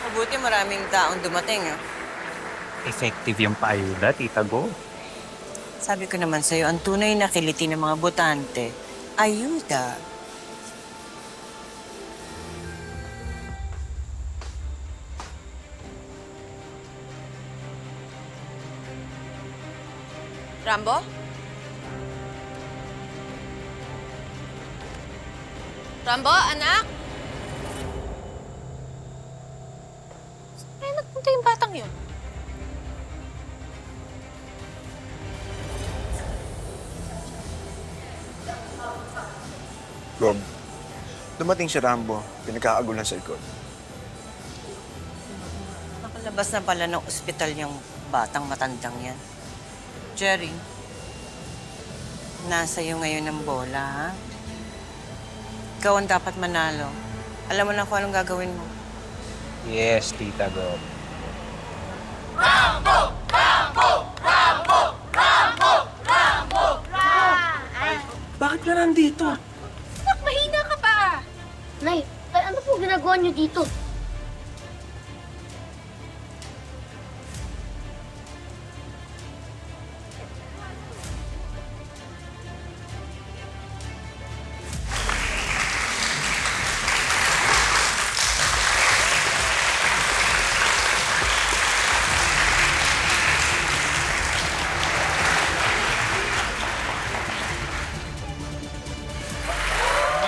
Mabuti maraming taong dumating, ah. Effective yung paayuda, Tita Go. Sabi ko naman sa'yo, ang tunay na kiliti ng mga botante, ayuda. Rambo? Rambo, anak? Saan kaya nagpunta yung batang yun? Rob, dumating si Rambo. Pinagkakagulan sa likod. Nakalabas na pala ng ospital yung batang matandang yan. Jerry, nasa iyo ngayon ang bola, ha? Ikaw ang dapat manalo. Alam mo na kung anong gagawin mo. Yes, Tita Go. Bakit ka nandito? Nak, mahina ka pa! Nay, ano po ginagawa niyo dito?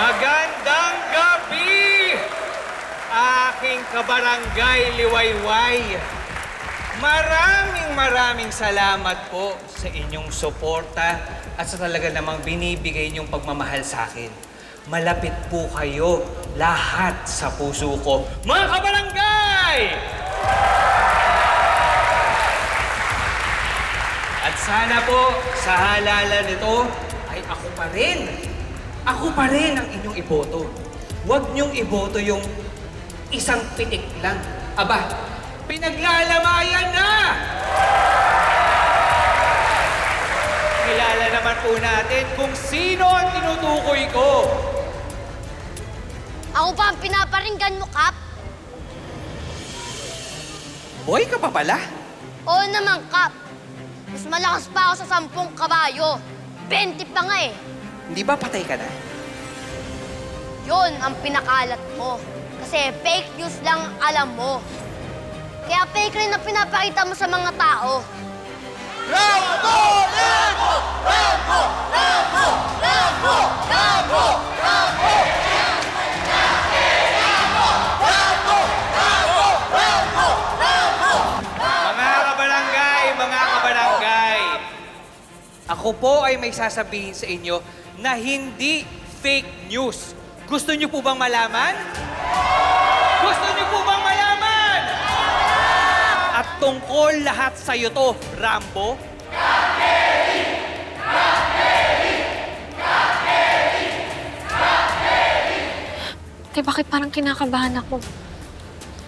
Magandang gabi! Aking kabarangay Liwayway. Maraming salamat po sa inyong suporta at sa talaga namang binibigay niyong pagmamahal sa akin. Malapit po kayo lahat sa puso ko. Mga kabarangay! At sana po sa halalan nito ay ako pa rin. Ako pa rin ang inyong iboto. Huwag niyong iboto yung isang pitik lang. Aba, pinaglalamayan na! Kilala naman po natin kung sino ang tinutukoy ko. Ako ba ang pinaparinggan mo, Kap? Boy ka pa pala? Oo naman, Kap. Mas malakas pa ako sa 10 kabayo. 20 pa nga eh. Hindi ba patay ka na? Yun ang pinakalat mo. Kasi fake news lang alam mo. Kaya fake rin ang pinapakita mo sa mga tao. Mga kabarangay, ako po ay may sasabihin sa inyo na hindi fake news. Gusto niyo po bang malaman? Gusto niyo po bang malaman? At tungkol lahat sa'yo to, Rambo. Te, bakit parang kinakabahan ako?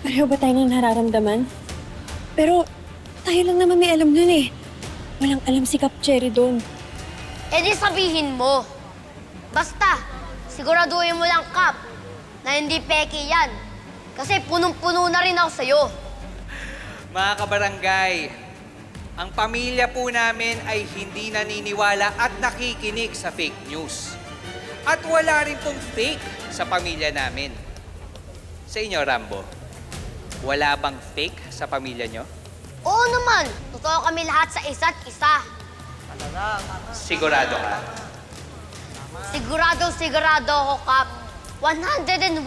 Pareho ba tayo ng nararamdaman? Pero tayo lang naman may alam dun eh. Walang alam si Kap Cherry doon. E di sabihin mo. Basta, siguraduhin mo lang, Kap, na hindi peke yan. Kasi punong-puno na rin ako sa'yo. Mga kabarangay, ang pamilya po namin ay hindi naniniwala at nakikinig sa fake news. At wala rin pong fake sa pamilya namin. Sa inyo, Rambo, wala bang fake sa pamilya nyo? Oo naman, totoo kami lahat sa isa't isa. Sigurado ka? Sigurado ako, Kap. 101%.